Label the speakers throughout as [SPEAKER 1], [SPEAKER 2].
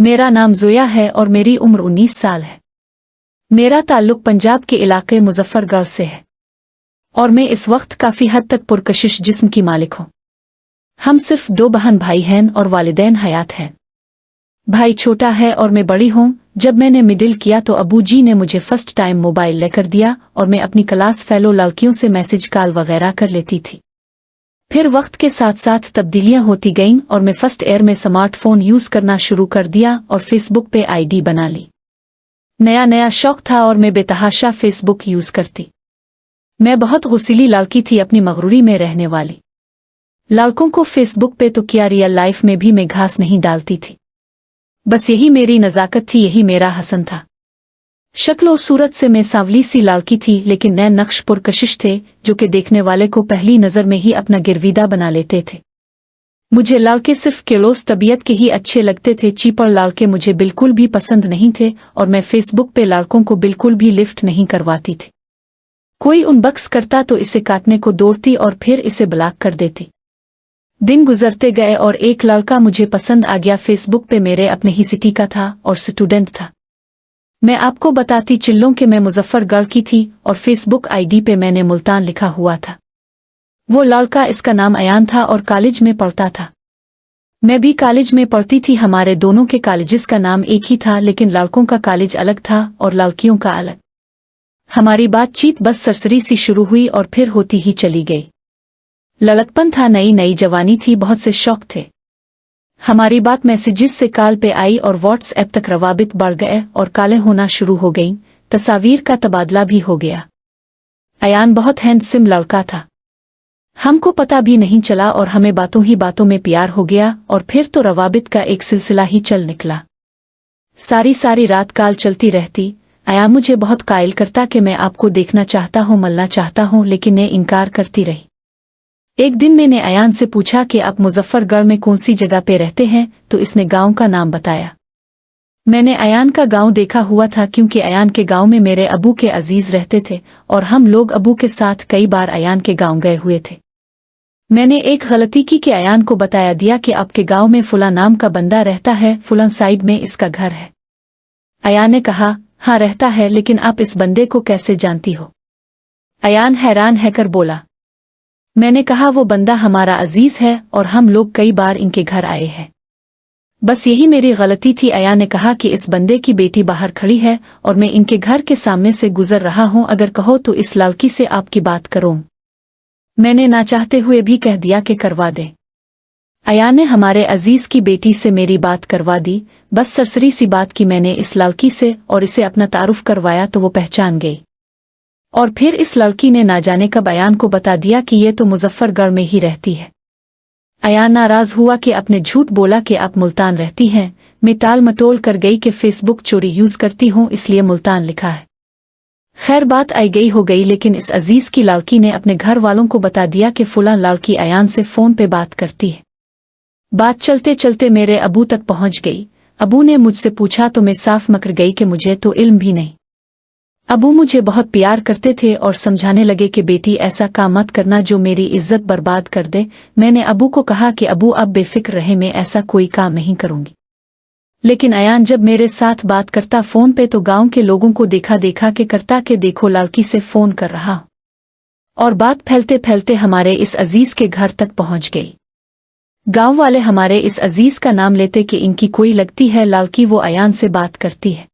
[SPEAKER 1] मेरा नाम ज़ोया है और मेरी उम्र 19 साल है। मेरा ताल्लुक पंजाब के इलाके मुजफ्फरगढ़ से है और मैं इस वक्त काफ़ी हद तक पुरकशिश जिस्म की मालिक हूँ। हम सिर्फ 2 बहन भाई हैं और वालिदैन हयात हैं। भाई छोटा है और मैं बड़ी हूँ। जब मैंने मिडिल किया तो अबू जी ने मुझे फर्स्ट टाइम मोबाइल लेकर दिया और मैं अपनी क्लास फेलो लड़कियों से मैसेज कॉल वगैरह कर लेती थी। फिर वक्त के साथ साथ तब्दीलियां होती गईं और मैं फर्स्ट एयर में स्मार्टफोन यूज़ करना शुरू कर दिया और फेसबुक पे आईडी बना ली। नया नया शौक था और मैं बेतहाशा फेसबुक यूज़ करती। मैं बहुत गुस्सीली लड़की थी, अपनी मगरूरी में रहने वाली। लड़कों को फेसबुक पे तो क्या, रियल लाइफ में भी मैं घास नहीं डालती थी। बस यही मेरी नज़ाकत थी, यही मेरा हसन था। शक्ल सूरत से मैं सांवली सी लड़की थी, लेकिन नए नक्श पुरकशिश थे जो कि देखने वाले को पहली नज़र में ही अपना गिरविदा बना लेते थे। मुझे लड़के सिर्फ केलोस तबीयत के ही अच्छे लगते थे। चीपर लड़के मुझे बिल्कुल भी पसंद नहीं थे और मैं फेसबुक पे लड़कों को बिल्कुल भी लिफ्ट नहीं करवाती थी। कोई उनबक्स करता तो इसे काटने को दौड़ती और फिर इसे ब्लॉक कर देती। दिन गुजरते गए और एक लड़का मुझे पसंद आ गया। फेसबुक पे मेरे अपने ही सिटी का था और स्टूडेंट था। मैं आपको बताती चिल्लों कि मैं मुजफ्फरगढ़ की थी और फेसबुक आईडी पे मैंने मुल्तान लिखा हुआ था। वो लड़का, इसका नाम अयान था और कॉलेज में पढ़ता था। मैं भी कॉलेज में पढ़ती थी। हमारे दोनों के कॉलेजेस का नाम एक ही था, लेकिन लड़कों का कॉलेज अलग था और लड़कियों का अलग। हमारी बातचीत बस सरसरी सी शुरू हुई और फिर होती ही चली गई। लड़कपन था, नई नई जवानी थी, बहुत से शौक थे। हमारी बात मैसेजेस से कॉल पे आई और व्हाट्सएप तक रवाबित बढ़ गए और कॉलें होना शुरू हो गईं। तस्वीर का तबादला भी हो गया। अयान बहुत हैंडसम लड़का था। हमको पता भी नहीं चला और हमें बातों ही बातों में प्यार हो गया और फिर तो रवाबित का एक सिलसिला ही चल निकला। सारी सारी रात कॉल चलती रहती। अयान मुझे बहुत कायल करता कि मैं आपको देखना चाहता हूँ, मिलना चाहता हूँ, लेकिन मैं इनकार करती रही। एक दिन मैंने अयान से पूछा कि आप मुजफ्फरगढ़ में कौन सी जगह पे रहते हैं, तो इसने गांव का नाम बताया। मैंने अयान का गांव देखा हुआ था क्योंकि अयान के गांव में मेरे अबू के अजीज रहते थे और हम लोग अबू के साथ कई बार अयान के गांव गए हुए थे। मैंने एक गलती की कि अयान को बताया दिया कि आपके गांव में फुला नाम का बंदा रहता है, फुला साइड में इसका घर है। अयान ने कहा, हाँ रहता है, लेकिन आप इस बंदे को कैसे जानती हो? अयान हैरान है बोला। मैंने कहा, वो बंदा हमारा अजीज है और हम लोग कई बार इनके घर आए हैं। बस यही मेरी गलती थी। अयान ने कहा कि इस बंदे की बेटी बाहर खड़ी है और मैं इनके घर के सामने से गुजर रहा हूं, अगर कहो तो इस लड़की से आपकी बात करूं। मैंने ना चाहते हुए भी कह दिया कि करवा दे। अयान ने हमारे अजीज की बेटी से मेरी बात करवा दी। बस सरसरी सी बात की मैंने इस लड़की से और इसे अपना तारुफ करवाया तो वो पहचान गई और फिर इस लड़की ने ना जाने कब अयान को बता दिया कि ये तो मुजफ्फरगढ़ में ही रहती है। अयान नाराज हुआ कि आपने झूठ बोला कि आप मुल्तान रहती हैं। मैं टाल मटोल कर गई कि फेसबुक चोरी यूज करती हूँ, इसलिए मुल्तान लिखा है। खैर बात आई गई हो गई, लेकिन इस अजीज की लड़की ने अपने घर वालों को बता दिया कि फुला लड़की अयान से फोन पे बात करती है। बात चलते चलते मेरे अबू तक पहुंच गई। अबू ने मुझसे पूछा तो मैं साफ मकर गई कि मुझे तो इल्म भी नहीं। अबू मुझे बहुत प्यार करते थे और समझाने लगे कि बेटी ऐसा काम मत करना जो मेरी इज्जत बर्बाद कर दे। मैंने अबू को कहा कि अबू अब बेफिक्र रहे, मैं ऐसा कोई काम नहीं करूंगी। लेकिन अयान जब मेरे साथ बात करता फोन पे तो गांव के लोगों को देखा देखा के करता कि देखो लड़की से फोन कर रहा, और बात फैलते फैलते हमारे इस अजीज के घर तक पहुंच गई। गांव वाले हमारे इस अजीज का नाम लेते कि इनकी कोई लगती है लड़की, वो अयान से बात करती है।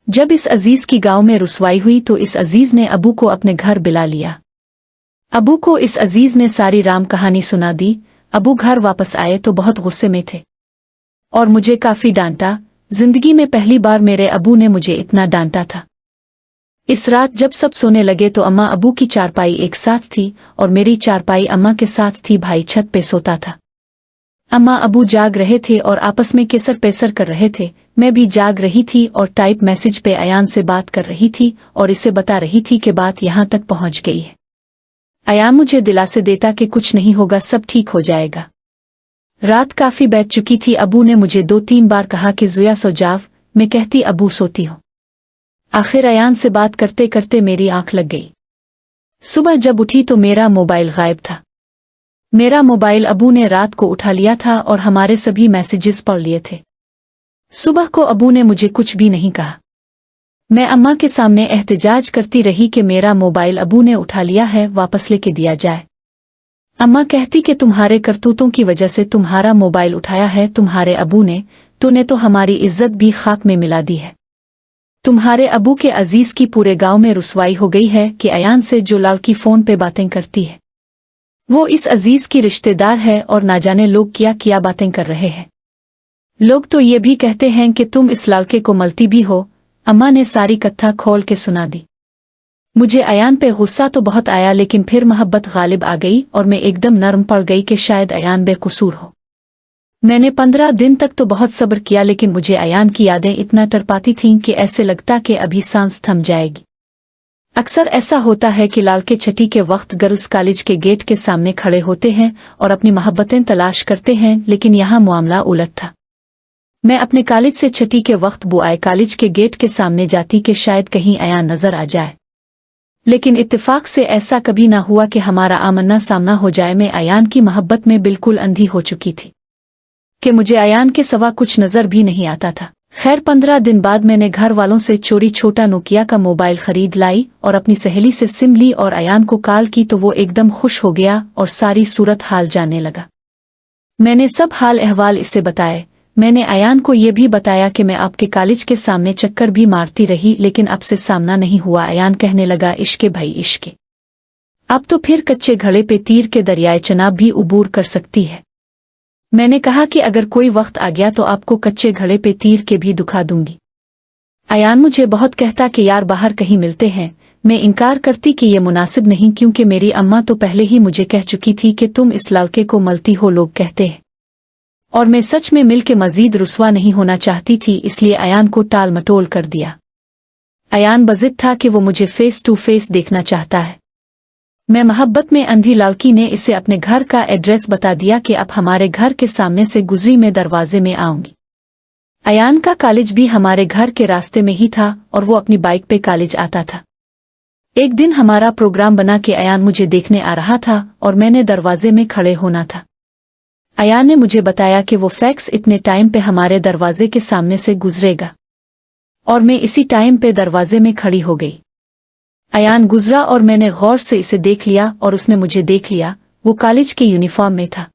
[SPEAKER 1] जब इस अजीज की गांव में रुसवाई हुई तो इस अजीज ने अबू को अपने घर बुला लिया। अबू को इस अजीज ने सारी राम कहानी सुना दी। अबू घर वापस आए तो बहुत गुस्से में थे और मुझे काफी डांटा। जिंदगी में पहली बार मेरे अबू ने मुझे इतना डांटा था। इस रात जब सब सोने लगे तो अम्मा अबू की चारपाई एक साथ थी और मेरी चारपाई अम्मा के साथ थी। भाई छत पे सोता था। अम्मा अबू जाग रहे थे और आपस में केसर पेसर कर रहे थे। मैं भी जाग रही थी और टाइप मैसेज पे अयान से बात कर रही थी और इसे बता रही थी कि बात यहाँ तक पहुँच गई है। अयान मुझे दिलासे देता कि कुछ नहीं होगा, सब ठीक हो जाएगा। रात काफी बैठ चुकी थी। अबू ने मुझे 2-3 बार कहा कि ज़ोया सो जाव। मैं कहती अबू सोती हूँ। आखिर अयान से बात करते करते मेरी आंख लग गई। सुबह जब उठी तो मेरा मोबाइल गायब था। मेरा मोबाइल अबू ने रात को उठा लिया था और हमारे सभी मैसेजेस पढ़ लिए थे। सुबह को अबू ने मुझे कुछ भी नहीं कहा। मैं अम्मा के सामने एहतजाज करती रही कि मेरा मोबाइल अबू ने उठा लिया है, वापस लेके दिया जाए। अम्मा कहती कि तुम्हारे करतूतों की वजह से तुम्हारा मोबाइल उठाया है तुम्हारे अबू ने, तूने तो हमारी इज्जत भी खाक में मिला दी है। तुम्हारे अबू के अजीज की पूरे गांव में रुसवाई हो गई है कि अयान से जो लड़की फोन पे बातें करती है वो इस अजीज की रिश्तेदार है, और ना जाने लोग क्या क्या बातें कर रहे हैं। लोग तो ये भी कहते हैं कि तुम इस लड़के को मलती भी हो। अम्मा ने सारी कथा खोल के सुना दी। मुझे अयान पे गुस्सा तो बहुत आया, लेकिन फिर मोहब्बत गालिब आ गई और मैं एकदम नरम पड़ गई कि शायद अयान बेकसूर हो। मैंने 15 दिन तक तो बहुत सब्र किया, लेकिन मुझे अयान की यादें इतना तड़पाती थीं कि ऐसे लगता कि अभी सांस थम जाएगी। अक्सर ऐसा होता है कि लड़के छठी के वक्त गर्ल्स कॉलेज के गेट के सामने खड़े होते हैं और अपनी मोहब्बतें तलाश करते हैं, लेकिन यहाँ मामला उलट था। मैं अपने कॉलेज से छठी के वक्त बुआए कॉलेज के गेट के सामने जाती कि शायद कहीं अयान नजर आ जाए, लेकिन इत्तेफाक से ऐसा कभी ना हुआ कि हमारा आमना सामना हो जाए। मैं अयान की मोहब्बत में बिल्कुल अंधी हो चुकी थी कि मुझे अयान के सिवा कुछ नजर भी नहीं आता था। खैर 15 दिन बाद मैंने घर वालों से चोरी छोटा नोकिया का मोबाइल खरीद लाई और अपनी सहेली से सिम ली और अयान को कॉल की तो वो एकदम खुश हो गया और सारी सूरत हाल जानने लगा। मैंने सब हाल अहवाल इससे बताए। मैंने अयान को ये भी बताया कि मैं आपके कॉलेज के सामने चक्कर भी मारती रही, लेकिन अब से सामना नहीं हुआ। अयान कहने लगा, इश्के भाई इश्के, अब तो फिर कच्चे घड़े पे तीर के दरियाए चनाब भी उबूर कर सकती है। मैंने कहा कि अगर कोई वक्त आ गया तो आपको कच्चे घड़े पे तीर के भी दुखा दूंगी। अयान मुझे बहुत कहता कि यार बाहर कहीं मिलते हैं। मैं इनकार करती कि ये मुनासिब नहीं, क्योंकि मेरी अम्मा तो पहले ही मुझे कह चुकी थी कि तुम इस लड़के को मलती हो, लोग कहते हैं, और मैं सच में मिल के मजीद रुसवा नहीं होना चाहती थी, इसलिए अयान को टाल मटोल कर दिया। अयान बजिद था कि वो मुझे फेस टू फेस देखना चाहता है। मैं मोहब्बत में अंधी लड़की ने इसे अपने घर का एड्रेस बता दिया कि अब हमारे घर के सामने से गुजरी मैं दरवाजे में आऊंगी। अयान का कॉलेज भी हमारे घर के रास्ते में ही था और वो अपनी बाइक पे कॉलेज आता था। एक दिन हमारा प्रोग्राम बना कि अयान मुझे देखने आ रहा था और मैंने दरवाजे में खड़े होना था। अयान ने मुझे बताया कि वो फैक्स इतने टाइम पे हमारे दरवाजे के सामने से गुजरेगा, और मैं इसी टाइम पे दरवाजे में खड़ी हो गई। अयान गुजरा और मैंने गौर से इसे देख लिया और उसने मुझे देख लिया। वो कॉलेज के यूनिफॉर्म में था,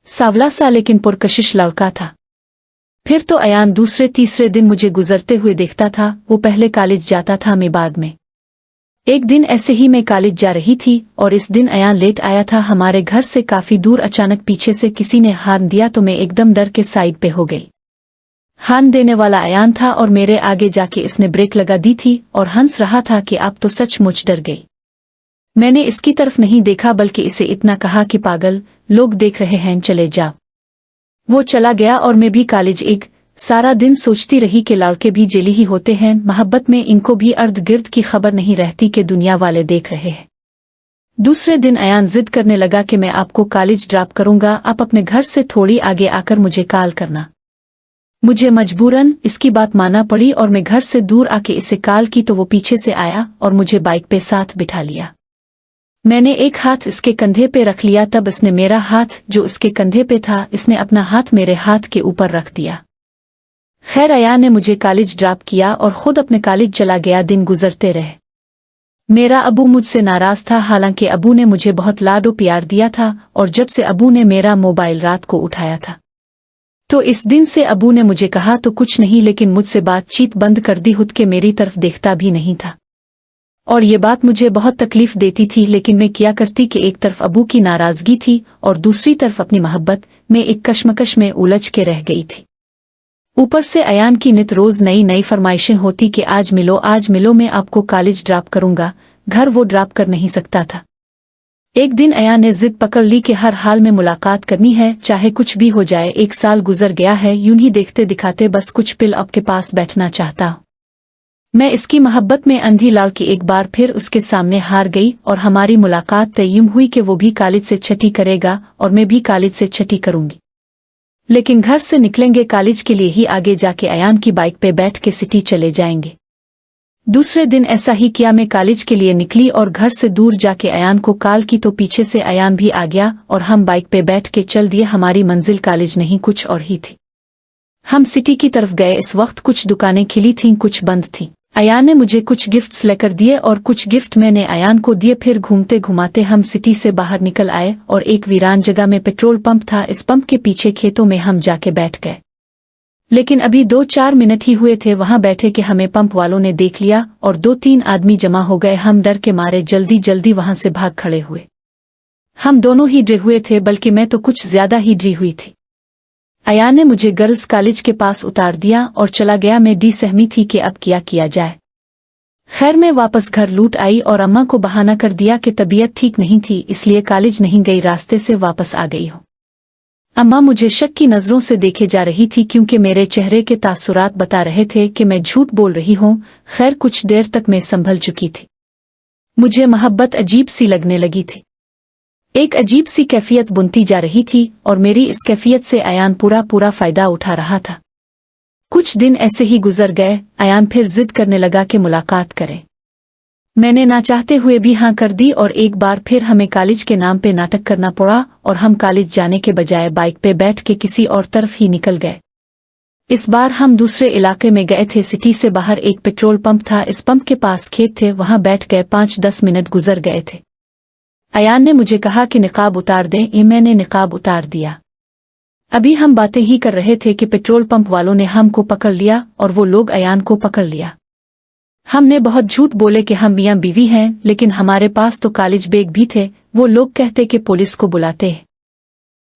[SPEAKER 1] सावला सा लेकिन पुरकशिश लड़का था। फिर तो अयान दूसरे तीसरे दिन मुझे गुजरते हुए देखता था। वो पहले कॉलेज जाता था, मैं बाद में। एक दिन ऐसे ही मैं कॉलेज जा रही थी और इस दिन अयान लेट आया था हमारे घर से काफी दूर। अचानक पीछे से किसी ने हॉर्न दिया तो मैं एकदम डर के साइड पे हो गई। हॉर्न देने वाला अयान था और मेरे आगे जाके इसने ब्रेक लगा दी थी और हंस रहा था कि अब तो सचमुच डर गई। मैंने इसकी तरफ नहीं देखा बल्कि इसे इतना कहा कि पागल, लोग देख रहे हैं, चले जाओ। वो चला गया और मैं भी कॉलेज एक सारा दिन सोचती रही कि लड़के भी जेली ही होते हैं। मोहब्बत में इनको भी अर्द गिर्द की खबर नहीं रहती कि दुनिया वाले देख रहे हैं। दूसरे दिन अयान जिद करने लगा कि मैं आपको कॉलेज ड्रॉप करूंगा, आप अपने घर से थोड़ी आगे आकर मुझे कॉल करना। मुझे मजबूरन इसकी बात मानना पड़ी और मैं घर से दूर आके इसे कॉल की तो वो पीछे से आया और मुझे बाइक पे साथ बिठा लिया। मैंने एक हाथ इसके कंधे पे रख लिया, तब इसने मेरा हाथ जो इसके कंधे पे था, इसने अपना हाथ मेरे हाथ के ऊपर रख दिया। खैर अयान ने मुझे कॉलेज ड्रॉप किया और खुद अपने कॉलेज चला गया। दिन गुजरते रहे। मेरा अबू मुझसे नाराज था, हालांकि अबू ने मुझे बहुत लाडो प्यार दिया था, और जब से अबू ने मेरा मोबाइल रात को उठाया था तो इस दिन से अबू ने मुझे कहा तो कुछ नहीं, लेकिन मुझसे बातचीत बंद कर दी, खुद के मेरी तरफ देखता भी नहीं था। और ये बात मुझे बहुत तकलीफ देती थी, लेकिन मैं क्या करती कि एक तरफ अबू की नाराजगी थी और दूसरी तरफ अपनी मोहब्बत में एक कश्मकश में उलझ के रह गई थी। ऊपर से अयान की नित रोज नई नई फरमाइशें होती कि आज मिलो, आज मिलो, मैं आपको कॉलेज ड्रॉप करूंगा। घर वो ड्रॉप कर नहीं सकता था। एक दिन अयान ने जिद पकड़ ली कि हर हाल में मुलाकात करनी है, चाहे कुछ भी हो जाए। 1 साल गुजर गया है, यूं ही देखते दिखाते बस कुछ पिल आपके पास बैठना चाहता हूं। मैं इसकी मोहब्बत में अंधी लड़की एक बार फिर उसके सामने हार गई और हमारी मुलाकात तय हुई कि वो भी कॉलेज से छठी करेगा और मैं भी कॉलेज से छठी करूंगी, लेकिन घर से निकलेंगे कॉलेज के लिए ही, आगे जाके अयान की बाइक पे बैठ के सिटी चले जाएंगे। दूसरे दिन ऐसा ही किया, मैं कॉलेज के लिए निकली और घर से दूर जाके अयान को कॉल की तो पीछे से अयान भी आ गया और हम बाइक पे बैठ के चल दिए। हमारी मंजिल कॉलेज नहीं कुछ और ही थी। हम सिटी की तरफ गए। इस वक्त कुछ दुकानें खिली थीं, कुछ बंद थीं। अयान ने मुझे कुछ गिफ्ट्स लेकर दिए और कुछ गिफ्ट मैंने अयान को दिए। फिर घूमते घुमाते हम सिटी से बाहर निकल आए और एक वीरान जगह में पेट्रोल पंप था। इस पंप के पीछे खेतों में हम जाके बैठ गए। लेकिन अभी 2-4 मिनट ही हुए थे वहां बैठे कि हमें पंप वालों ने देख लिया और 2-3 आदमी जमा हो गए। हम डर के मारे जल्दी जल्दी वहां से भाग खड़े हुए। हम दोनों ही डरे हुए थे, बल्कि मैं तो कुछ ज्यादा ही डरी हुई थी। अयान ने मुझे गर्ल्स कॉलेज के पास उतार दिया और चला गया। मैं डी सहमी थी कि अब क्या किया जाए। खैर मैं वापस घर लौट आई और अम्मा को बहाना कर दिया कि तबीयत ठीक नहीं थी, इसलिए कॉलेज नहीं गई, रास्ते से वापस आ गई हूँ। अम्मा मुझे शक की नजरों से देखे जा रही थी क्योंकि मेरे चेहरे के तासुरात बता रहे थे कि मैं झूठ बोल रही हूँ। खैर कुछ देर तक मैं संभल चुकी थी। मुझे मोहब्बत अजीब सी लगने लगी थी। एक अजीब सी कैफियत बुनती जा रही थी और मेरी इस कैफियत से अयान पूरा फायदा उठा रहा था। कुछ दिन ऐसे ही गुजर गए। अयान फिर जिद करने लगा कि मुलाकात करें। मैंने ना चाहते हुए भी हाँ कर दी और एक बार फिर हमें कॉलेज के नाम पे नाटक करना पड़ा और हम कॉलेज जाने के बजाय बाइक पे बैठ के किसी और तरफ ही निकल गए। इस बार हम दूसरे इलाके में गए थे। सिटी से बाहर एक पेट्रोल पंप था। इस पंप के पास खेत थे, वहां बैठ गए। 5-10 मिनट गुजर गए थे। अयान ने मुझे कहा कि निकाब उतार दें। ये मैंने निकाब उतार दिया। अभी हम बातें ही कर रहे थे कि पेट्रोल पंप वालों ने हमको पकड़ लिया और वो लोग अयान को पकड़ लिया। हमने बहुत झूठ बोले कि हम मियां बीवी हैं, लेकिन हमारे पास तो कॉलेज बैग भी थे। वो लोग कहते कि पुलिस को बुलाते हैं।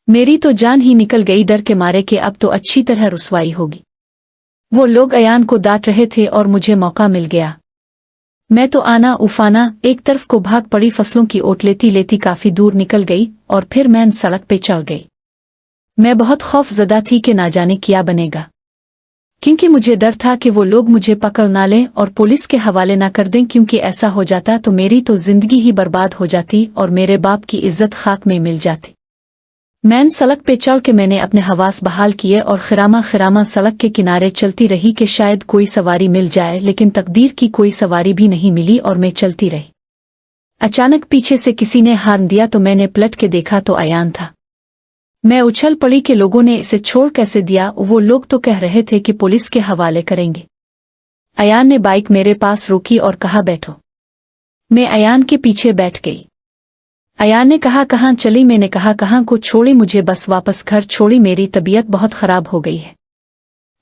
[SPEAKER 1] मेरी तो जान ही निकल गई डर के मारे कि अब तो अच्छी तरह रुसवाई होगी। वो लोग अयान को डांट रहे थे और मुझे मौका मिल गया। मैं तो आना उफाना एक तरफ को भाग पड़ी। फसलों की ओट लेती लेती काफी दूर निकल गई और फिर मैं सड़क पे चढ़ गई। मैं बहुत खौफजदा थी कि ना जाने क्या बनेगा, क्योंकि मुझे डर था कि वो लोग मुझे पकड़ ना लें और पुलिस के हवाले ना कर दें, क्योंकि ऐसा हो जाता तो मेरी तो जिंदगी ही बर्बाद हो जाती और मेरे बाप की इज्जत खाक में मिल जाती। मैं सड़क पे चढ़ के मैंने अपने हवास बहाल किए और खिरामा सड़क के किनारे चलती रही कि शायद कोई सवारी मिल जाए, लेकिन तकदीर की कोई सवारी भी नहीं मिली और मैं चलती रही। अचानक पीछे से किसी ने हॉर्न दिया तो मैंने पलट के देखा तो अयान था। मैं उछल पड़ी कि लोगों ने इसे छोड़ कैसे दिया। वो लोग तो कह रहे थे कि पुलिस के हवाले करेंगे। अयान ने बाइक मेरे पास रोकी और कहा बैठो। मैं अयान के पीछे बैठ गई। अयान ने कहा कहाँ चली? मैंने कहा कहाँ को छोड़ी? मुझे बस वापस घर छोड़ी, मेरी तबीयत बहुत खराब हो गई है।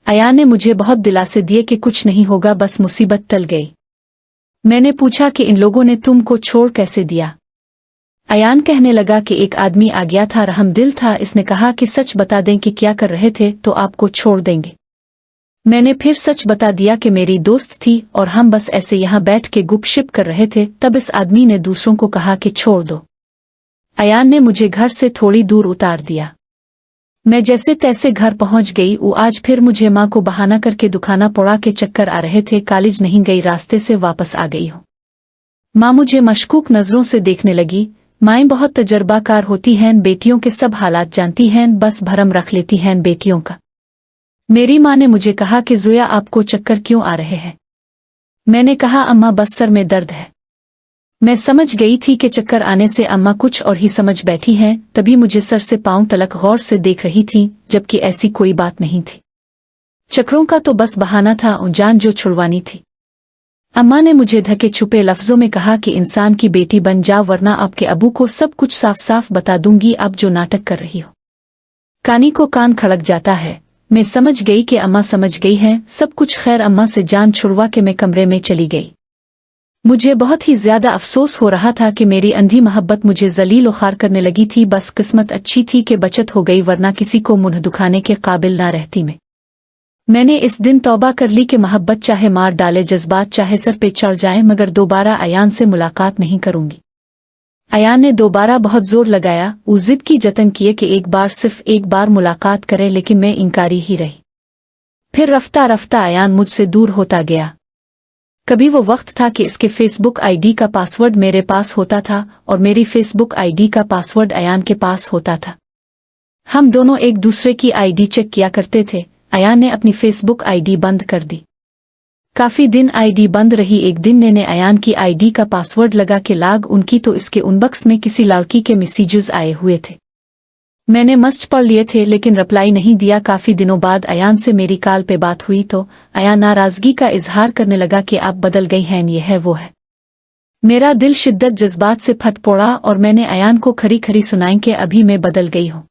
[SPEAKER 1] अयान ने मुझे बहुत दिलासे दिए कि कुछ नहीं होगा, बस मुसीबत टल गई। मैंने पूछा कि इन लोगों ने तुमको छोड़ कैसे दिया? अयान कहने लगा कि एक आदमी आ गया था, रहमदिल था। इसने कहा कि सच बता दें कि क्या कर रहे थे तो आपको छोड़ देंगे। मैंने फिर सच बता दिया कि मेरी दोस्त थी और हम बस ऐसे यहाँ बैठ के गुपशप कर रहे थे। तब इस आदमी ने दूसरों को कहा कि छोड़ दो। अयान ने मुझे घर से थोड़ी दूर उतार दिया। मैं जैसे तैसे घर पहुंच गई। वो आज फिर मुझे माँ को बहाना करके दुखाना पड़ा के चक्कर आ रहे थे, कॉलेज नहीं गई, रास्ते से वापस आ गई हूँ। माँ मुझे मशकूक नजरों से देखने लगी। माएँ बहुत तजर्बाकार होती हैं, बेटियों के सब हालात जानती हैं, बस भरम रख लेती हैं बेटियों का। मेरी माँ ने मुझे कहा कि ज़ोया आपको चक्कर क्यों आ रहे हैं? मैंने कहा अम्मा बस सर में दर्द है। मैं समझ गई थी कि चक्कर आने से अम्मा कुछ और ही समझ बैठी हैं। तभी मुझे सर से पांव तलक गौर से देख रही थी, जबकि ऐसी कोई बात नहीं थी। चक्करों का तो बस बहाना था, जान जो छुड़वानी थी। अम्मा ने मुझे धके छुपे लफ्जों में कहा कि इंसान की बेटी बन जाओ, वरना आपके अबू को सब कुछ साफ साफ बता दूंगी आप जो नाटक कर रही हो। कानी को कान खड़क जाता है। मैं समझ गई कि अम्मा समझ गई हैं सब कुछ। खैर अम्मा से जान छुड़वा के मैं कमरे में चली गई। मुझे बहुत ही ज्यादा अफसोस हो रहा था कि मेरी अंधी मोहब्बत मुझे जलील और खार करने लगी थी। बस किस्मत अच्छी थी कि बचत हो गई, वरना किसी को मुंह दुखाने के काबिल ना रहती मैं। मैंने इस दिन तौबा कर ली कि मोहब्बत चाहे मार डाले, जज्बात चाहे सर पे चढ़ जाए, मगर दोबारा अयान से मुलाकात नहीं करूंगी। अयान ने दोबारा बहुत जोर लगाया। वो जिद की जतन किए कि एक बार, सिर्फ एक बार मुलाकात करे, लेकिन मैं इनकारी ही रही। फिर रफ्ता रफ्ता अयान मुझसे दूर होता गया। कभी वो वक्त था कि इसके फेसबुक आईडी का पासवर्ड मेरे पास होता था और मेरी फेसबुक आईडी का पासवर्ड अयान के पास होता था। हम दोनों एक दूसरे की आईडी चेक किया करते थे। अयान ने अपनी फेसबुक आईडी बंद कर दी। काफी दिन आईडी बंद रही। एक दिन मैंने अयान की आईडी का पासवर्ड लगा के लाग उनकी तो इसके उनबॉक्स में किसी लड़की के मैसेजेस आए हुए थे। मैंने मस्ट पढ़ लिए थे लेकिन रिप्लाई नहीं दिया। काफी दिनों बाद अयान से मेरी कॉल पे बात हुई तो अयान नाराजगी का इजहार करने लगा कि आप बदल गई हैं, ये है वो है। मेरा दिल शिद्दत जज्बात से फट पड़ा और मैंने अयान को खरी खरी सुनाई कि अभी मैं बदल गई हूँ।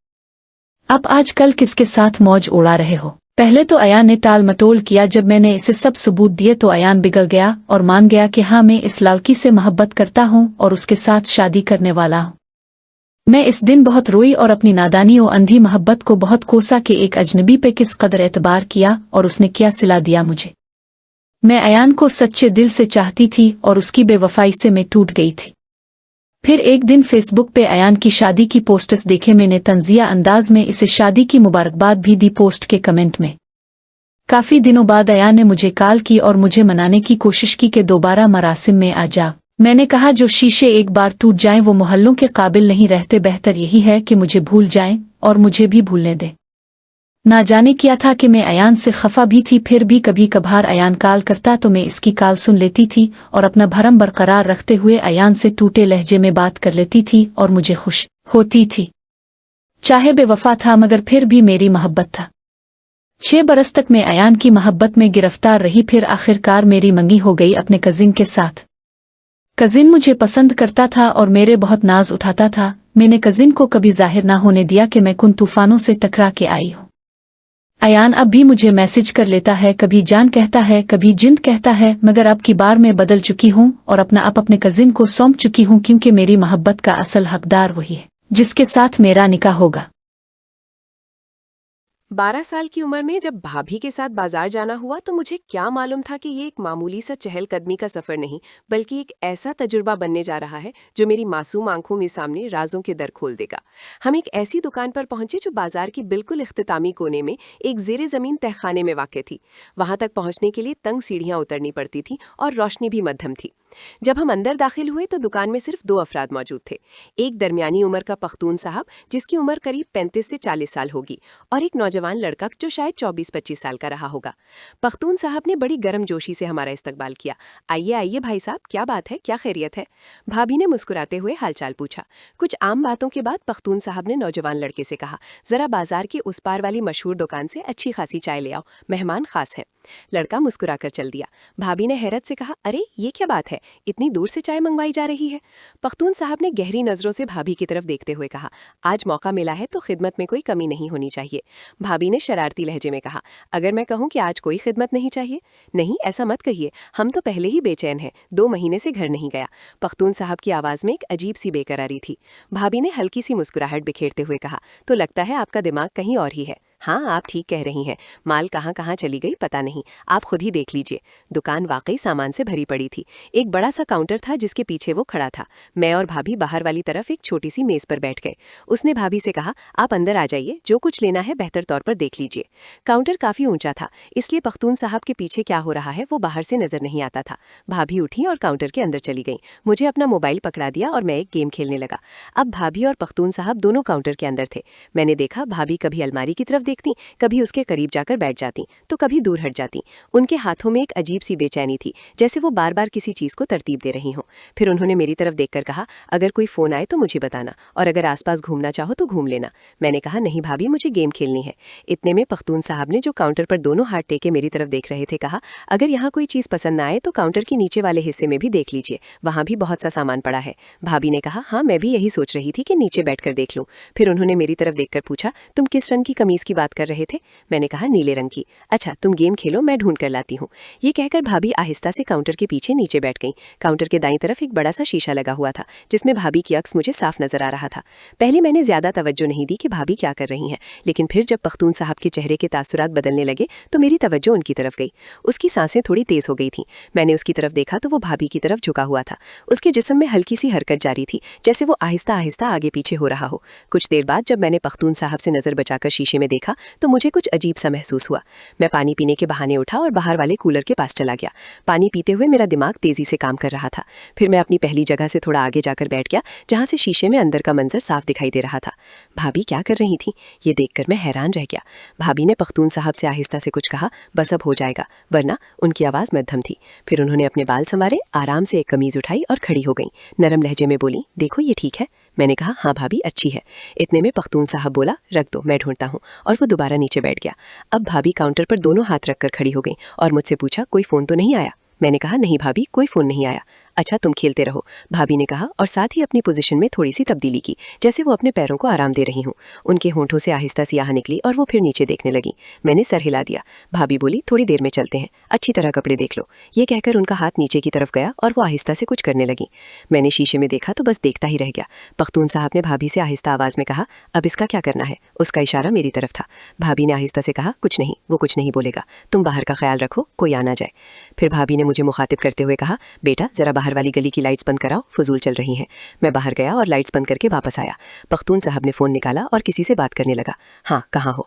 [SPEAKER 1] आप आजकल किसके साथ मौज उड़ा रहे हो? पहले तो अयान ने टाल मटोल किया। जब मैंने इसे सब सबूत दिए तो अयान बिगड़ गया और मान गया कि हाँ, मैं इस लड़की से मोहब्बत करता हूँ और उसके साथ शादी करने वाला हूँ। मैं इस दिन बहुत रोई और अपनी नादानी और अंधी मोहब्बत को बहुत कोसा कि एक अजनबी पे किस कदर एतबार किया और उसने क्या सिला दिया मुझे। मैं अयान को सच्चे दिल से चाहती थी और उसकी बेवफाई से मैं टूट गई थी। फिर एक दिन फेसबुक पे अयान की शादी की पोस्ट्स देखे। मैंने तंजिया अंदाज में इसे शादी की मुबारकबाद भी दी पोस्ट के कमेंट में। काफी दिनों बाद अयान ने मुझे कॉल की और मुझे मनाने की कोशिश की कि दोबारा मरासिम में आ जा। मैंने कहा जो शीशे एक बार टूट जाएं वो मोहल्लों के काबिल नहीं रहते, बेहतर यही है कि मुझे भूल जाएं और मुझे भी भूलने दे। ना जाने क्या था कि मैं अयान से खफा भी थी। फिर भी कभी कभार अयान कॉल करता तो मैं इसकी कॉल सुन लेती थी और अपना भरम बरकरार रखते हुए अयान से टूटे लहजे में बात कर लेती थी और मुझे खुश होती थी। चाहे बेवफा था मगर फिर भी मेरी मोहब्बत था। 6 बरस तक मैं अयान की मोहब्बत में गिरफ्तार रही। फिर आखिरकार मेरी मंगी हो गई अपने कजिन के साथ। कजिन मुझे पसंद करता था और मेरे बहुत नाज उठाता था। मैंने कजिन को कभी जाहिर ना होने दिया कि मैं कुन तूफानों से टकरा के आई हूँ। अयान अब भी मुझे मैसेज कर लेता है, कभी जान कहता है, कभी जिंद कहता है, मगर अब की बार मैं बदल चुकी हूँ और अपना आप अपने कजिन को सौंप चुकी हूँ, क्योंकि मेरी मोहब्बत का असल हकदार वही है जिसके साथ मेरा निकाह होगा।
[SPEAKER 2] 12 साल की उम्र में जब भाभी के साथ बाजार जाना हुआ तो मुझे क्या मालूम था कि ये एक मामूली सा चहलकदमी का सफर नहीं बल्कि एक ऐसा तजुर्बा बनने जा रहा है जो मेरी मासूम आंखों में सामने राजों के दर खोल देगा। हम एक ऐसी दुकान पर पहुंचे जो बाजार की बिल्कुल इख्तितामी कोने में एक जेरे जमीन तहखाने में वाक़ थी। वहां तक पहुंचने के लिए तंग सीढ़ियां उतरनी पड़ती थी और रोशनी भी मध्यम थी। जब हम अंदर दाखिल हुए तो दुकान में सिर्फ 2 अफराद मौजूद थे। एक दरमियानी उम्र का पख्तून साहब जिसकी उम्र करीब 35 से 40 साल होगी और एक नौजवान लड़का जो शायद 24-25 साल का रहा होगा। पख्तून साहब ने बड़ी गर्मजोशी से हमारा इस्तकबाल किया। आइए आइए भाई साहब, क्या बात है, क्या खैरियत है? भाभी ने मुस्कुराते हुए हालचाल पूछा। कुछ आम बातों के बाद पख्तून साहब ने नौजवान लड़के से कहा, जरा बाजार की उस पार वाली मशहूर दुकान से अच्छी खासी चाय ले आओ, मेहमान खास है। लड़का मुस्कुराकर चल दिया। भाभी ने हैरत से कहा, अरे ये क्या बात है, इतनी दूर से चाय मंगवाई जा रही है? पख्तून साहब ने गहरी नजरों से भाभी की तरफ देखते हुए कहा, आज मौका मिला है तो खिदमत में कोई कमी नहीं होनी चाहिए। भाभी ने शरारती लहजे में कहा, अगर मैं कहूँ कि आज कोई खिदमत नहीं चाहिए? नहीं, ऐसा मत कहिए, हम तो पहले ही बेचैन हैं, 2 महीने से घर नहीं गया। पख्तून साहब की आवाज में एक अजीब सी बेकरारी थी। भाभी ने हल्की सी मुस्कुराहट बिखेरते हुए कहा, तो लगता है आपका दिमाग कहीं और ही है। हाँ, आप ठीक कह रही हैं, माल कहाँ कहाँ चली गई पता नहीं, आप खुद ही देख लीजिए। दुकान वाकई सामान से भरी पड़ी थी। एक बड़ा सा काउंटर था जिसके पीछे वो खड़ा था। मैं और भाभी बाहर वाली तरफ एक छोटी सी मेज पर बैठ गए। उसने भाभी से कहा, आप अंदर आ जाइए, जो कुछ लेना है बेहतर तौर पर देख लीजिए। काउंटर काफी ऊंचा था, इसलिए पख्तून साहब के पीछे क्या हो रहा है वो बाहर से नजर नहीं आता था। भाभी उठी और काउंटर के अंदर चली गई। मुझे अपना मोबाइल पकड़ा दिया और मैं एक गेम खेलने लगा। अब भाभी और पख्तून साहब दोनों काउंटर के अंदर थे। मैंने देखा भाभी कभी अलमारी की तरफ देखती, कभी उसके करीब जाकर बैठ जाती तो कभी दूर हट जाती। उनके हाथों में एक अजीब सी बेचैनी थी, जैसे वो बार बार किसी चीज को तरतीब दे रही हों। फिर उन्होंने मेरी तरफ देखकर कहा, अगर कोई फोन आए तो मुझे बताना, और अगर आसपास घूमना चाहो तो घूम लेना। मैंने कहा, नहीं भाभी, मुझे गेम खेलनी है। इतने में पख्तून साहब ने, जो काउंटर पर दोनों हाथ टेके मेरी तरफ देख रहे थे, कहा, अगर यहाँ कोई चीज पसंद ना आए तो काउंटर के नीचे वाले हिस्से में भी देख लीजिए, वहां भी बहुत सा सामान पड़ा है। भाभी ने कहा, हाँ मैं भी यही सोच रही थी कि नीचे बैठकर देख लूं। फिर उन्होंने मेरी तरफ देखकर पूछा, तुम किस रंग की कमीज की बात कर रहे थे? मैंने कहा, नीले रंग की। अच्छा, तुम गेम खेलो, मैं ढूंढ कर लाती हूँ। ये कहकर भाभी आहिस्ता से काउंटर के पीछे नीचे बैठ गई। काउंटर के दाईं तरफ एक बड़ा सा शीशा लगा हुआ था जिसमें भाभी की अक्स मुझे साफ नजर आ रहा था। पहले मैंने ज्यादा तवज्जो नहीं दी कि भाभी क्या कर रही हैं, लेकिन फिर जब पख्तून साहब के चेहरे के तासुरात बदलने लगे तो मेरी तवज्जो उनकी तरफ गई। उसकी सांसें थोड़ी तेज हो गई थीं। मैंने उसकी तरफ देखा तो वो भाभी की तरफ झुका हुआ था। उसके जिस्म में हल्की सी हरकत जारी थी, जैसे वो आहिस्ता आहिस्ता आगे पीछे हो रहा हो। कुछ देर बाद जब मैंने पख्तून साहब से नजर बचाकर शीशे में देखा तो मुझे कुछ अजीब सा महसूस हुआ। मैं पानी पीने के बहाने उठा और बाहर वाले कूलर के पास चला गया। पानी पीते हुए मेरा दिमाग तेजी से काम कर रहा था। फिर मैं अपनी पहली जगह से थोड़ा आगे जाकर बैठ गया, जहां से शीशे में अंदर का मंजर साफ दिखाई दे रहा था। भाभी क्या कर रही थी, ये देखकर मैं हैरान रह गया। भाभी ने पख्तून साहब से आहिस्ता से कुछ कहा, बस अब हो जाएगा, वरना उनकी आवाज मध्यम थी। फिर उन्होंने अपने बाल संवारे, आराम से एक कमीज उठाई और खड़ी हो गई। नरम लहजे में बोली, देखो ये ठीक है? میں نے کہا ہاں بھابھی اچھی ہے. اتنے میں پختون صاحب بولا رکھ دو میں ڈھونڈتا ہوں، اور وہ دوبارہ نیچے بیٹھ گیا. اب بھابھی کاؤنٹر پر دونوں ہاتھ رکھ کر کھڑی ہو گئی اور مجھ سے پوچھا کوئی فون تو نہیں آیا؟ میں نے کہا نہیں بھابھی کوئی فون نہیں آیا. اچھا تم کھیلتے رہو، بھابھی نے کہا اور ساتھ ہی اپنی پوزیشن میں تھوڑی سی تبدیلی کی جیسے وہ اپنے پیروں کو آرام دے رہی ہوں. ان کے ہونٹوں سے آہستہ سیاہ نکلی اور وہ پھر نیچے دیکھنے لگی. میں نے سر ہلا دیا. بھابھی بولی تھوڑی دیر میں چلتے ہیں، اچھی طرح کپڑے دیکھ لو. یہ کہہ کر ان کا ہاتھ نیچے کی طرف گیا اور وہ آہستہ سے کچھ کرنے لگی. میں نے شیشے میں دیکھا تو بس دیکھتا ہی رہ گیا. پختون صاحب نے بھابھی سے آہستہ آواز میں کہا اب اس کا کیا کرنا ہے؟ اس کا اشارہ میری طرف تھا. بھابھی نے آہستہ سے کہا کچھ نہیں، وہ کچھ نہیں بولے گا، تم باہر کا خیال رکھو کوئی آ نہ جائے. پھر بھابھی نے مجھے مخاطب کرتے ہوئے کہا بیٹا ذرا باہر والی گلی کی لائٹس بند کراؤ، فضول چل رہی ہیں. میں باہر گیا اور لائٹس بند کر کے واپس آیا. پختون صاحب نے فون نکالا اور کسی سے بات کرنے لگا. ہاں کہاں ہو؟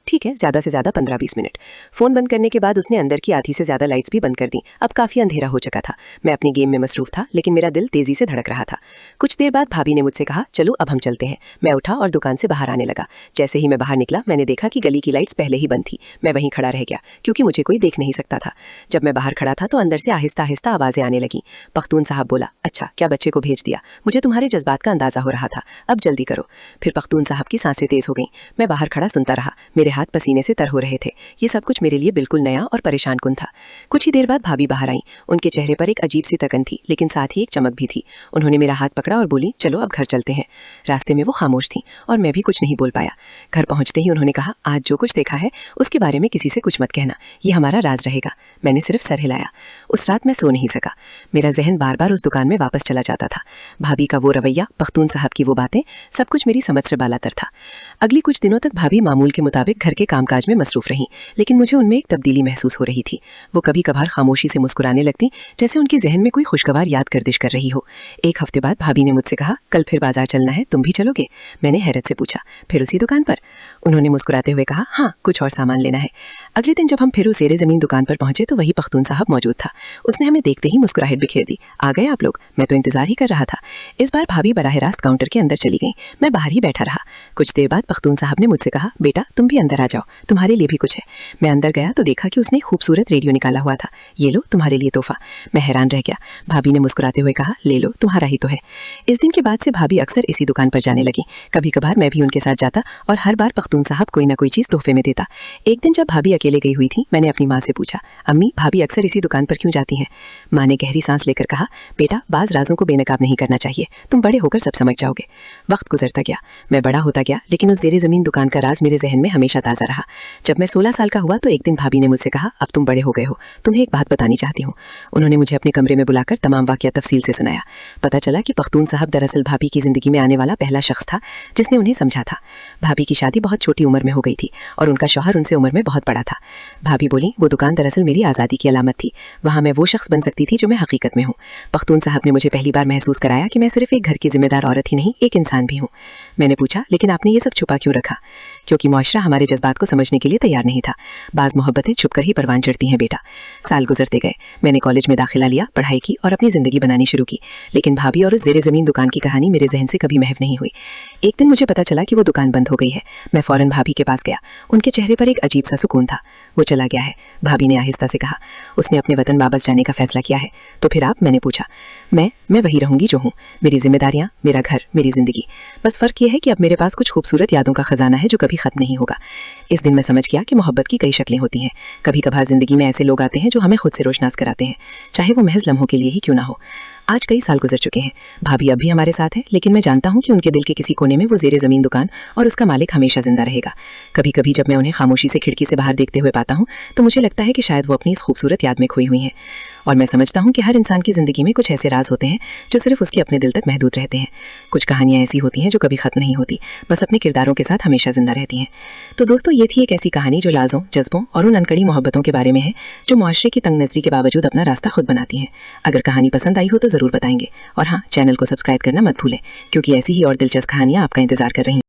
[SPEAKER 2] ٹھیک ہے زیادہ سے زیادہ 15-20 منٹ. فون بند کرنے کے بعد اس نے اندر کی آدھی سے زیادہ لائٹس بھی بند کر دیں. اب کافی اندھیرا ہو چکا تھا. میں اپنی گیم میں مصروف تھا لیکن میرا دل تیزی سے دھڑک رہا تھا. کچھ دیر بعد بھابھی نے مجھ سے کہا چلو اب ہم چلتے ہیں. میں اٹھا اور دکان سے باہر آنے لگا. جیسے ہی میں باہر نکلا میں نے دیکھا کہ گلی کی لائٹس پہلے ہی بند تھی. میں وہیں کھڑا رہ گیا کیونکہ مجھے کوئی دیکھ نہیں سکتا تھا. جب میں باہر کھڑا تھا تو اندر سے آہستہ آہستہ آوازیں آنے لگیں. پختون صاحب بولا اچھا کیا بچے کو بھیج دیا؟ مجھے تمہارے جذبات کا اندازہ ہو رہا تھا، اب جلدی کرو. پھر پختون صاحب کی سانسیں تیز ہو گئیں. میں باہر کھڑا سنتا رہا. میرے ہاتھ پسینے سے تر ہو رہے تھے. یہ سب کچھ میرے لیے بالکل نیا اور پریشان کن تھا. کچھ ہی دیر بعد بھابھی باہر آئیں. ان کے چہرے پر ایک عجیب سی تکن تھی لیکن ساتھ ہی ایک چمک بھی تھی. انہوں نے میرا ہاتھ پکڑا اور بولی چلو اب گھر چلتے ہیں. راستے میں وہ خاموش تھیں اور میں بھی کچھ نہیں بول پایا. گھر پہنچتے ہی انہوں نے کہا آج جو کچھ دیکھا ہے اس کے بارے میں کسی سے کچھ مت کہنا، یہ ہمارا راز رہے گا. میں نے صرف سر ہلایا. اس رات میں سو نہیں سکا. میرا ذہن بار بار اس دکان میں واپس چلا جاتا تھا. بھابھی کا وہ رویہ، پختون صاحب کی وہ باتیں، سب کچھ میری سمجھ سے بالا تر تھا. اگلی کچھ دنوں تک بھابھی معمول کے مطابق گھر کے کام کاج میں مصروف رہیں لیکن مجھے ان میں ایک تبدیلی محسوس ہو رہی تھی. وہ کبھی کبھار خاموشی سے مسکرانے لگتی جیسے ان کے ذہن میں کوئی خوشگوار یاد گردش کر رہی ہو. ایک ہفتے بعد بھابھی نے مجھ سے کہا کل پھر بازار چلنا ہے، تم بھی چلو گے؟ میں نے حیرت سے پوچھا پھر اسی دکان پر؟ انہوں نے مسکراتے ہوئے کہا ہاں کچھ اور سامان لینا ہے. اگلے دن جب ہم پھر زیر زمین دکان پر پہنچے تو وہی پختون صاحب موجود تھا. اس نے ہمیں دیکھتے ہی مسکراہٹ بکھیر دی. آ گئے آپ لوگ؟ میں تو انتظار ہی کر رہا تھا. اس بار بھابھی براہ راست کاؤنٹر کے اندر چلی گئیں. میں باہر ہی بیٹھا رہا. کچھ دیر بعد پختون صاحب نے مجھ سے کہا بیٹا تم بھی اندر آ جاؤ، تمہارے لیے بھی کچھ ہے. میں اندر گیا تو دیکھا کہ اس نے خوبصورت ریڈیو نکالا ہوا تھا. یہ لو تمہارے لیے تحفہ. میں حیران رہ گیا. بھابھی نے مسکراتے ہوئے کہا لے لو تمہارا ہی تو ہے. اس دن کے بعد سے بھابھی اکثر اسی دکان پر جانے لگی. کبھی کبھار میں بھی ان کے ساتھ جاتا اور ہر بار پختون صاحب کوئی نہ کوئی چیز تحفے میں دیتا. ایک دن جب بھابھی اکیلے گئی ہوئی تھی میں نے اپنی ماں سے پوچھا امی بھابھی اکثر اسی دکان پر کیوں جاتی ہیں؟ ماں نے گہری سانس لے کر کہا بیٹا بعض رازوں کو بے نقاب نہیں کرنا چاہیے، تم بڑے ہو کر سب سمجھ جاؤ گے. وقت گزرتا گیا، میں بڑا ہوتا گیا لیکن اس زیر زمین دکان کا راز میرے ذہن میں ہمیشہ تازہ رہا. جب میں 16 سال کا ہوا تو ایک دن بھابھی نے مجھ سے کہا اب تم بڑے ہو گئے ہو، تمہیں ایک بات بتانی چاہتی ہوں. انہوں نے مجھے اپنے کمرے میں بلا کر تمام واقعہ تفصیل سے سنایا. پتہ چلا کہ پختون صاحب دراصل بھابھی کی زندگی میں آنے والا پہلا شخص تھا جس نے انہیں سمجھا تھا. بھابھی کی شادی بہت چھوٹی عمر میں ہو گئی تھی اور ان کا شوہر ان سے عمر میں بہت بڑا تھا. بھابھی بولی وہ دکان دراصل میری آزادی کی علامت تھی، وہاں میں وہ شخص بن سکتی تھی جو میں حقیقت میں ہوں. پختون صاحب نے مجھے پہلی بار محسوس کرایا کہ میں صرف ایک گھر کی ذمہ دار عورت ہی نہیں ایک انسان بھی ہوں. میں نے پوچھا لیکن آپ نے یہ سب چھپا کیوں رکھا؟ کیونکہ معاشرہ ہمارے جذبات کو سمجھنے کے لیے تیار نہیں تھا. بعض محبتیں چھپ کر ہی پروان چڑھتی ہیں بیٹا. سال گزرتے گئے، میں نے کالج میں داخلہ لیا، پڑھائی کی اور اپنی زندگی بنانی شروع کی. لیکن بھابھی اور اس زیر زمین دکان کی کہانی میرے ذہن سے کبھی محو نہیں ہوئی. ایک دن مجھے پتا چلا کہ وہ دکان بند ہو گئی ہے. میں فوراً بھابھی کے پاس گیا. ان کے چہرے پر ایک عجیب سا سکون تھا. وہ چلا گیا ہے، بھابھی نے آہستہ سے کہا. اس نے اپنے وطن واپس جانے کا فیصلہ کیا ہے. تو پھر آپ؟ میں نے پوچھا. میں وہی رہوں گی جو ہوں، میری ذمہ داریاں، میرا گھر، میری زندگی. بس فرق یہ ہے کہ اب میرے پاس کچھ خوبصورت یادوں کا خزانہ ہے جو کبھی ختم نہیں ہوگا. اس دن میں سمجھ گیا کہ محبت کی کئی شکلیں ہوتی ہیں. کبھی کبھار زندگی میں ایسے لوگ آتے ہیں جو ہمیں خود سے روشناس کراتے ہیں، چاہے وہ محض لمحوں کے لیے ہی کیوں نہ ہو. آج کئی سال گزر چکے ہیں. بھابھی اب بھی ہمارے ساتھ ہے لیکن میں جانتا ہوں کہ ان کے دل کے کسی کونے میں وہ زیر زمین دکان اور اس کا مالک ہمیشہ زندہ رہے گا. کبھی کبھی جب میں انہیں خاموشی سے کھڑکی سے باہر دیکھتے ہوئے پاتا ہوں تو مجھے لگتا ہے کہ شاید وہ اپنی اس خوبصورت یاد میں کھوئی ہوئی ہیں. اور میں سمجھتا ہوں کہ ہر انسان کی زندگی میں کچھ ایسے راز ہوتے ہیں جو صرف اس کے اپنے دل تک محدود رہتے ہیں. کچھ کہانیاں ایسی ہوتی ہیں جو کبھی ختم نہیں ہوتی، بس اپنے کرداروں کے ساتھ ہمیشہ زندہ رہتی ہیں. تو دوستو یہ تھی ایک ایسی کہانی جو لازوں، جذبوں اور ان انکڑی محبتوں کے بارے میں ہے جو معاشرے کی تنگ نظری کے باوجود اپنا راستہ خود بناتی ہیں. اگر کہانی پسند آئی ہو تو ضرور بتائیں گے، اور ہاں چینل کو سبسکرائب کرنا مت بھولیں کیونکہ ایسی ہی اور دلچسپ کہانیاں آپ کا انتظار کر رہی ہیں.